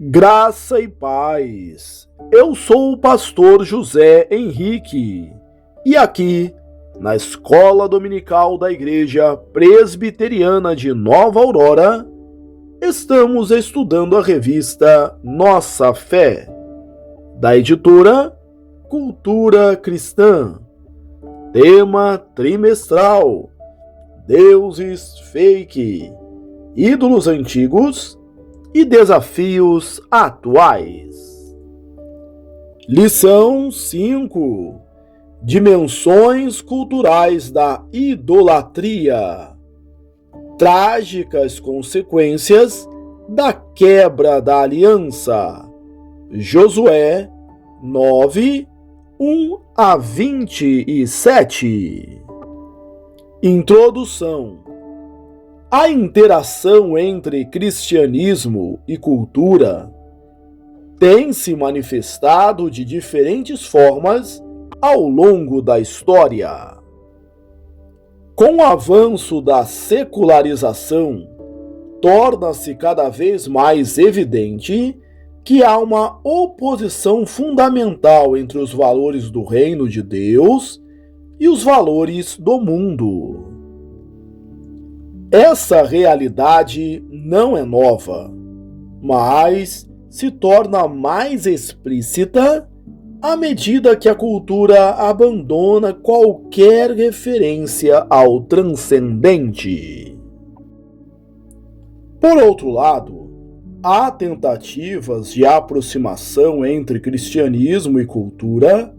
Graça e paz. Eu sou o pastor José Henrique e aqui, na Escola Dominical da Igreja Presbiteriana de Nova Aurora, estamos estudando a revista Nossa Fé, da editora Cultura Cristã. Tema trimestral: Deuses Fake, Ídolos Antigos e Desafios Atuais. Lição 5: Dimensões culturais da idolatria. Trágicas consequências da quebra da aliança. Josué 9, 1-27. Introdução. A interação entre cristianismo e cultura tem se manifestado de diferentes formas ao longo da história. Com o avanço da secularização, torna-se cada vez mais evidente que há uma oposição fundamental entre os valores do reino de Deus e os valores do mundo. Essa realidade não é nova, mas se torna mais explícita à medida que a cultura abandona qualquer referência ao transcendente. Por outro lado, há tentativas de aproximação entre cristianismo e cultura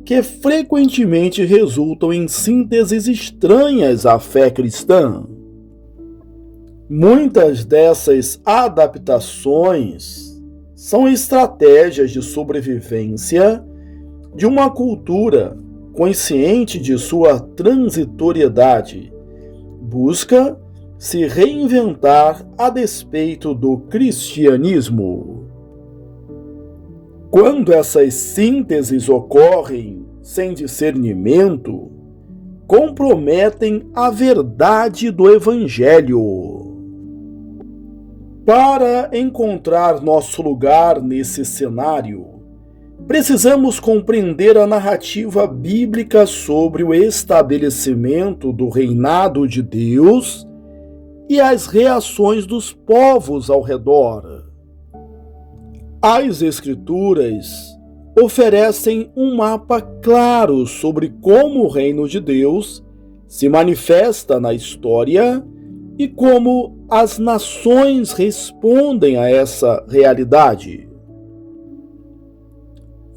que frequentemente resultam em sínteses estranhas à fé cristã. Muitas dessas adaptações são estratégias de sobrevivência de uma cultura consciente de sua transitoriedade, busca se reinventar a despeito do cristianismo. Quando essas sínteses ocorrem sem discernimento, comprometem a verdade do Evangelho. Para encontrar nosso lugar nesse cenário, precisamos compreender a narrativa bíblica sobre o estabelecimento do reinado de Deus e as reações dos povos ao redor. As Escrituras oferecem um mapa claro sobre como o reino de Deus se manifesta na história e como as nações respondem a essa realidade.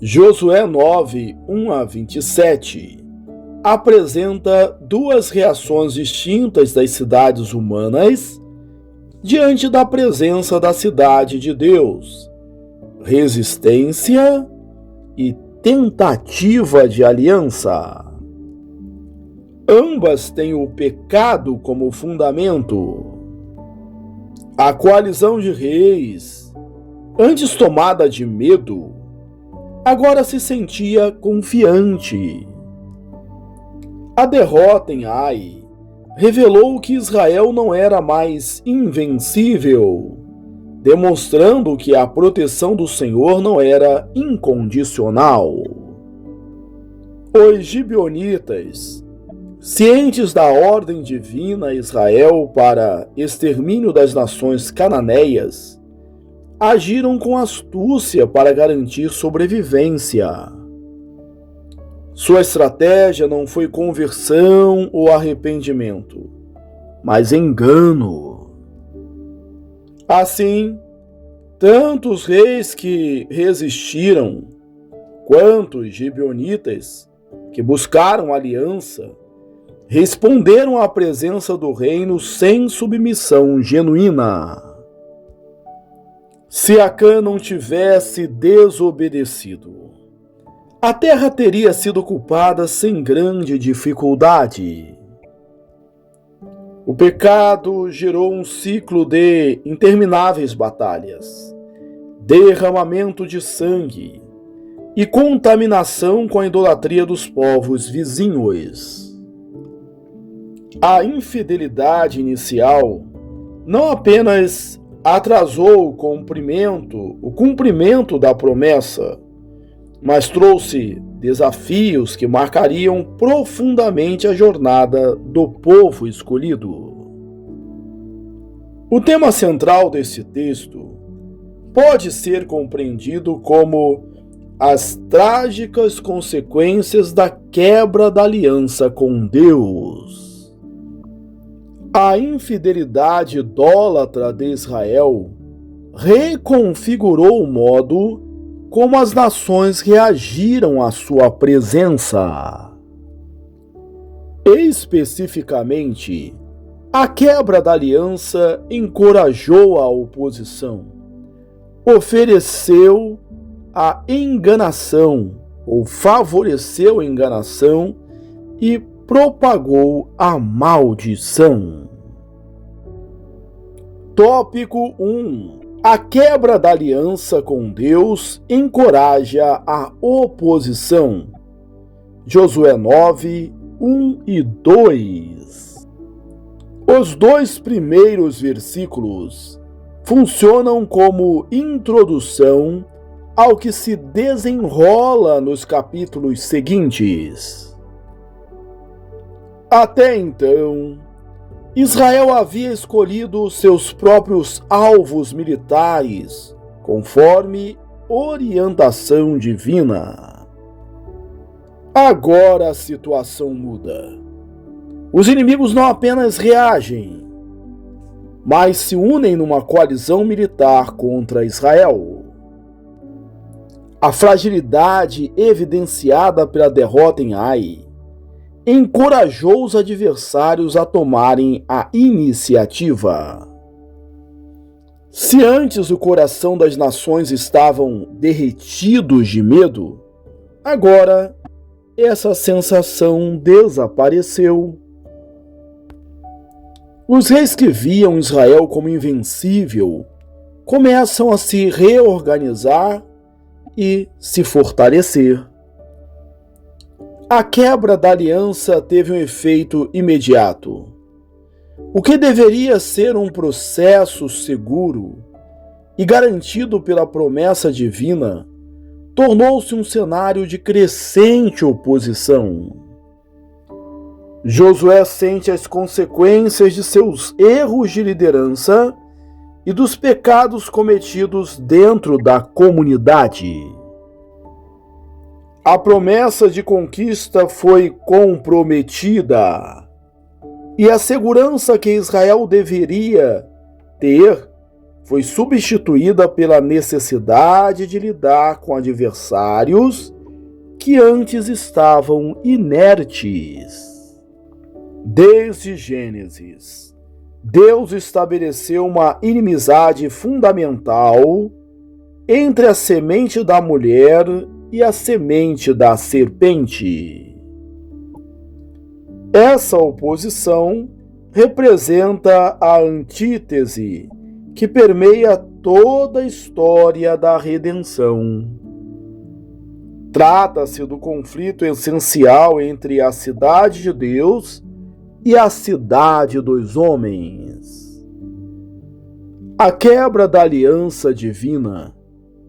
Josué 9, 1-27 apresenta duas reações distintas das cidades humanas diante da presença da cidade de Deus: resistência e tentativa de aliança. Ambas têm o pecado como fundamento. A coalizão de reis, antes tomada de medo, agora se sentia confiante. A derrota em Ai revelou que Israel não era mais invencível, demonstrando que a proteção do Senhor não era incondicional. Os gibeonitas, cientes da ordem divina a Israel para extermínio das nações cananeias, agiram com astúcia para garantir sobrevivência. Sua estratégia não foi conversão ou arrependimento, mas engano. Assim, tanto os reis que resistiram, quanto os gibeonitas que buscaram aliança, responderam à presença do reino sem submissão genuína. Se Acã não tivesse desobedecido, a terra teria sido ocupada sem grande dificuldade. O pecado gerou um ciclo de intermináveis batalhas, derramamento de sangue e contaminação com a idolatria dos povos vizinhos. A infidelidade inicial não apenas atrasou o cumprimento da promessa, mas trouxe desafios que marcariam profundamente a jornada do povo escolhido. O tema central desse texto pode ser compreendido como as trágicas consequências da quebra da aliança com Deus. A infidelidade idólatra de Israel reconfigurou o modo como as nações reagiram à sua presença. Especificamente, a quebra da aliança encorajou a oposição, ofereceu a enganação ou favoreceu a enganação e propagou a maldição. Tópico 1. A quebra da aliança com Deus encoraja a oposição. Josué 9, 1 e 2. Os dois primeiros versículos funcionam como introdução ao que se desenrola nos capítulos seguintes. Até então, Israel havia escolhido seus próprios alvos militares, conforme orientação divina. Agora a situação muda. Os inimigos não apenas reagem, mas se unem numa coalizão militar contra Israel. A fragilidade evidenciada pela derrota em Ai encorajou os adversários a tomarem a iniciativa. Se antes o coração das nações estavam derretidos de medo, agora essa sensação desapareceu. Os reis que viam Israel como invencível começam a se reorganizar e se fortalecer. A quebra da aliança teve um efeito imediato. O que deveria ser um processo seguro e garantido pela promessa divina tornou-se um cenário de crescente oposição. Josué sente as consequências de seus erros de liderança e dos pecados cometidos dentro da comunidade. A promessa de conquista foi comprometida e a segurança que Israel deveria ter foi substituída pela necessidade de lidar com adversários que antes estavam inertes. Desde Gênesis, Deus estabeleceu uma inimizade fundamental entre a semente da mulher e a semente da serpente. Essa oposição representa a antítese que permeia toda a história da redenção. Trata-se do conflito essencial entre a cidade de Deus e a cidade dos homens. A quebra da aliança divina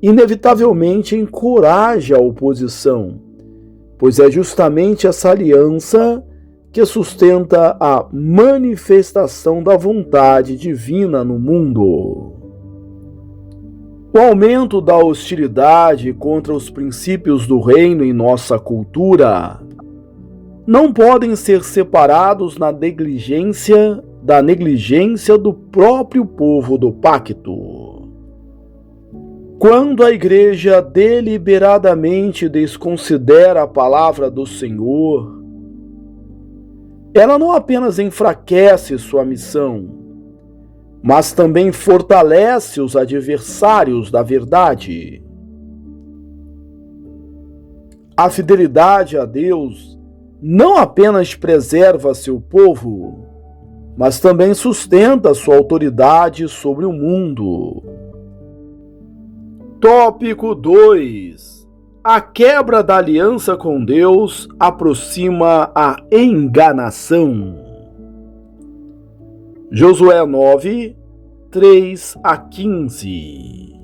inevitavelmente encoraja a oposição, pois é justamente essa aliança que sustenta a manifestação da vontade divina no mundo. O aumento da hostilidade contra os princípios do reino em nossa cultura não podem ser separados da negligência do próprio povo do pacto. Quando a igreja deliberadamente desconsidera a palavra do Senhor, ela não apenas enfraquece sua missão, mas também fortalece os adversários da verdade. A fidelidade a Deus não apenas preserva seu povo, mas também sustenta sua autoridade sobre o mundo. Tópico 2. A quebra da aliança com Deus aproxima a enganação. Josué 9, 3 a 15.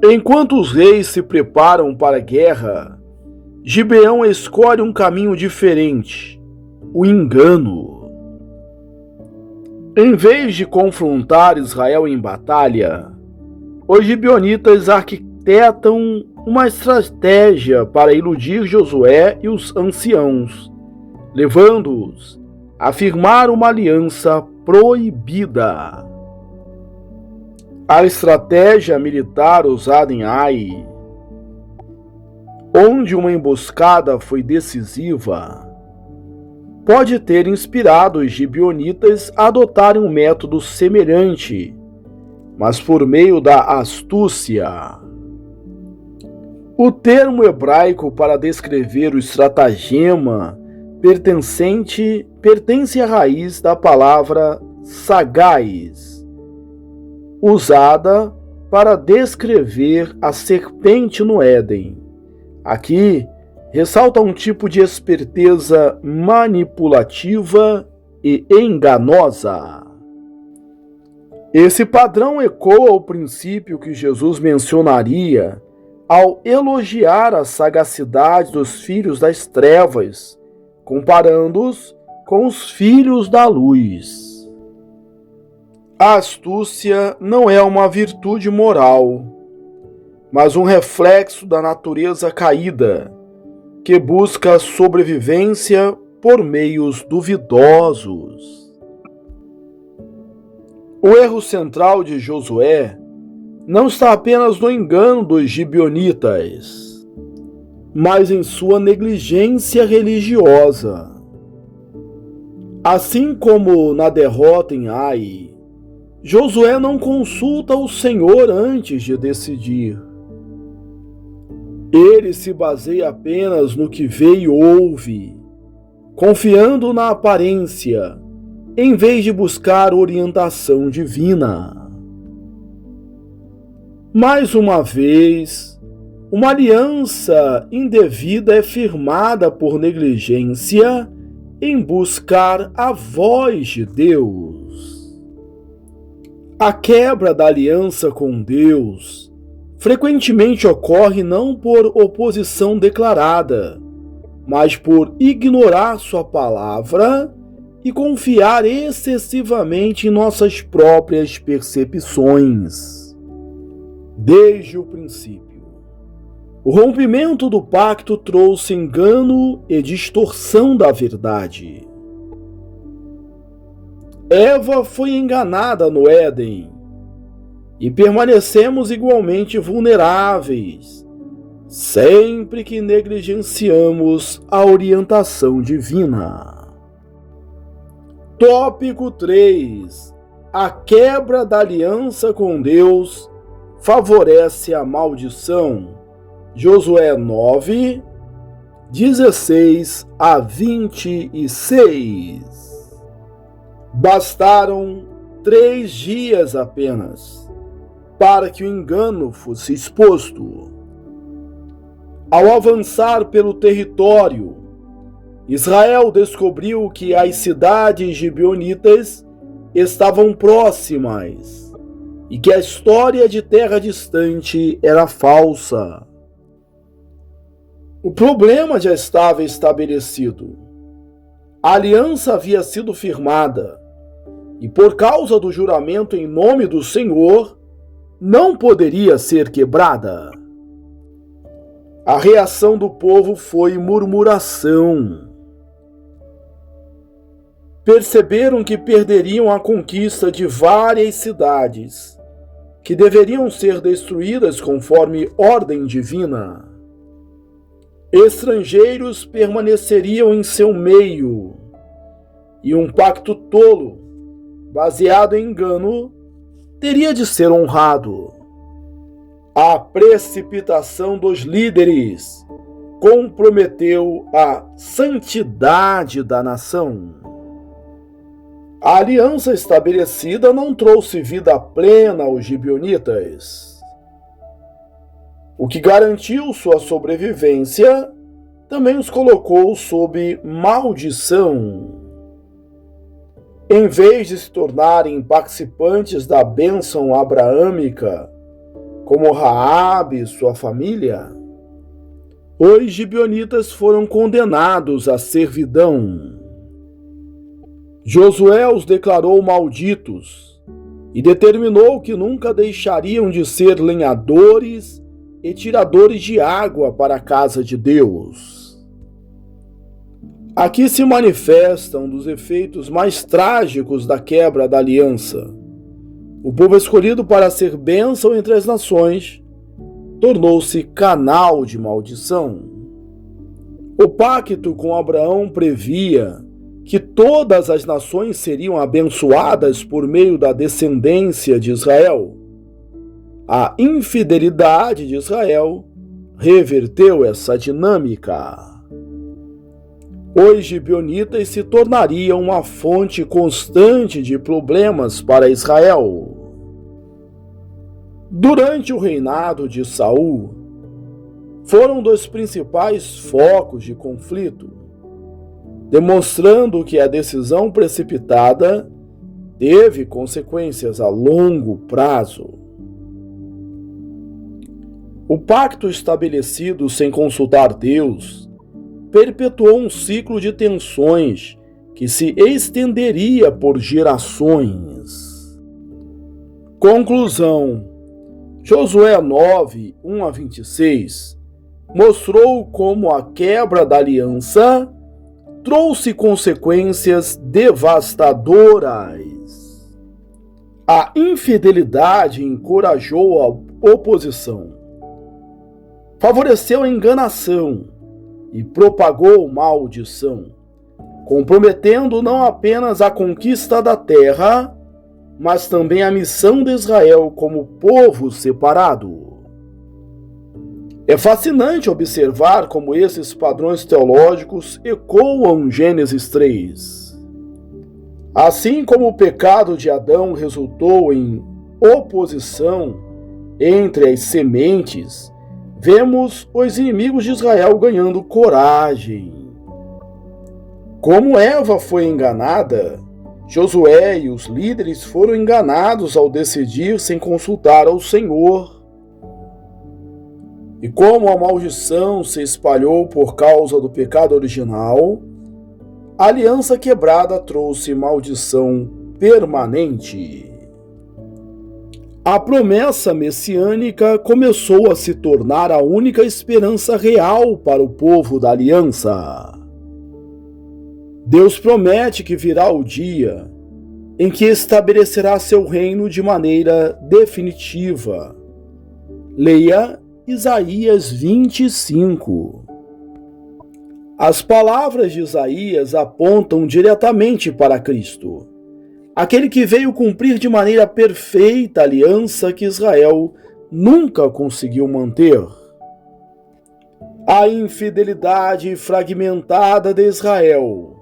Enquanto os reis se preparam para a guerra, Gibeão escolhe um caminho diferente, o engano. Em vez de confrontar Israel em batalha, os gibeonitas arquitetam uma estratégia para iludir Josué e os anciãos, levando-os a firmar uma aliança proibida. A estratégia militar usada em Ai, onde uma emboscada foi decisiva, pode ter inspirado os gibeonitas a adotarem um método semelhante, mas por meio da astúcia. O termo hebraico para descrever o estratagema pertence à raiz da palavra sagaz, usada para descrever a serpente no Éden. Aqui, ressalta um tipo de esperteza manipulativa e enganosa. Esse padrão ecoa o princípio que Jesus mencionaria ao elogiar a sagacidade dos filhos das trevas, comparando-os com os filhos da luz. A astúcia não é uma virtude moral, mas um reflexo da natureza caída, que busca a sobrevivência por meios duvidosos. O erro central de Josué não está apenas no engano dos gibeonitas, mas em sua negligência religiosa. Assim como na derrota em Ai, Josué não consulta o Senhor antes de decidir. Ele se baseia apenas no que vê e ouve, confiando na aparência, em vez de buscar orientação divina. Mais uma vez, uma aliança indevida é firmada por negligência em buscar a voz de Deus. A quebra da aliança com Deus frequentemente ocorre não por oposição declarada, mas por ignorar sua palavra e confiar excessivamente em nossas próprias percepções. Desde o princípio, o rompimento do pacto trouxe engano e distorção da verdade. Eva foi enganada no Éden, e permanecemos igualmente vulneráveis, sempre que negligenciamos a orientação divina. Tópico 3. A quebra da aliança com Deus favorece a maldição. Josué 9, 16 a 26. Bastaram 3 dias apenas para que o engano fosse exposto. Ao avançar pelo território, Israel descobriu que as cidades gibeonitas estavam próximas e que a história de terra distante era falsa. O problema já estava estabelecido. A aliança havia sido firmada e, por causa do juramento em nome do Senhor, não poderia ser quebrada. A reação do povo foi murmuração. Perceberam que perderiam a conquista de várias cidades, que deveriam ser destruídas conforme ordem divina. Estrangeiros permaneceriam em seu meio, e um pacto tolo, baseado em engano, teria de ser honrado. A precipitação dos líderes comprometeu a santidade da nação. A aliança estabelecida não trouxe vida plena aos gibeonitas. O que garantiu sua sobrevivência também os colocou sob maldição. Em vez de se tornarem participantes da bênção abraâmica, como Raabe e sua família, os gibeonitas foram condenados à servidão. Josué os declarou malditos e determinou que nunca deixariam de ser lenhadores e tiradores de água para a casa de Deus. Aqui se manifesta um dos efeitos mais trágicos da quebra da aliança. O povo escolhido para ser bênção entre as nações tornou-se canal de maldição. O pacto com Abraão previa que todas as nações seriam abençoadas por meio da descendência de Israel. A infidelidade de Israel reverteu essa dinâmica. Os gibeonitas se tornariam uma fonte constante de problemas para Israel. Durante o reinado de Saul, foram dos principais focos de conflito, demonstrando que a decisão precipitada teve consequências a longo prazo. O pacto estabelecido sem consultar Deus perpetuou um ciclo de tensões que se estenderia por gerações. Conclusão: Josué 9, 1-26 mostrou como a quebra da aliança trouxe consequências devastadoras. A infidelidade encorajou a oposição, favoreceu a enganação e propagou maldição, comprometendo não apenas a conquista da terra, mas também a missão de Israel como povo separado. É fascinante observar como esses padrões teológicos ecoam Gênesis 3. Assim como o pecado de Adão resultou em oposição entre as sementes, vemos os inimigos de Israel ganhando coragem. Como Eva foi enganada, Josué e os líderes foram enganados ao decidir sem consultar ao Senhor. E como a maldição se espalhou por causa do pecado original, a aliança quebrada trouxe maldição permanente. A promessa messiânica começou a se tornar a única esperança real para o povo da aliança. Deus promete que virá o dia em que estabelecerá seu reino de maneira definitiva. Leia Isaías 25. As palavras de Isaías apontam diretamente para Cristo, aquele que veio cumprir de maneira perfeita a aliança que Israel nunca conseguiu manter. A infidelidade fragmentada de Israel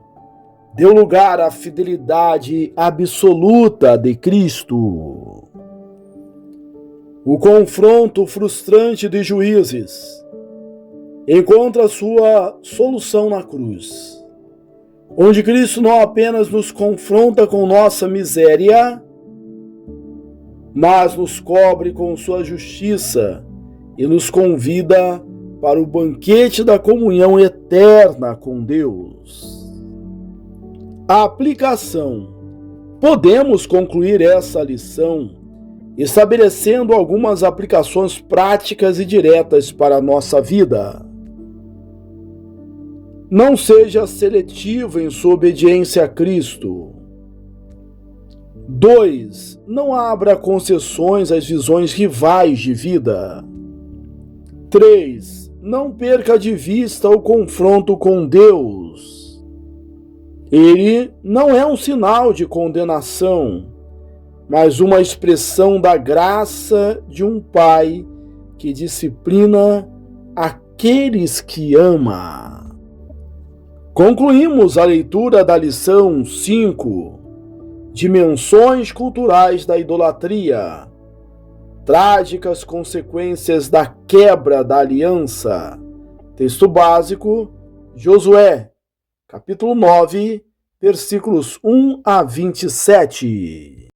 deu lugar à fidelidade absoluta de Cristo. O confronto frustrante de Juízes encontra sua solução na cruz, onde Cristo não apenas nos confronta com nossa miséria, mas nos cobre com sua justiça e nos convida para o banquete da comunhão eterna com Deus. A aplicação. Podemos concluir essa lição estabelecendo algumas aplicações práticas e diretas para a nossa vida. Não seja seletivo em sua obediência a Cristo. 2. Não abra concessões às visões rivais de vida. 3. Não perca de vista o confronto com Deus. Ele não é um sinal de condenação, mas uma expressão da graça de um Pai que disciplina aqueles que ama. Concluímos a leitura da lição 5, Dimensões Culturais da Idolatria, Trágicas Consequências da Quebra da Aliança. Texto básico, Josué, capítulo 9, versículos 1 a 27.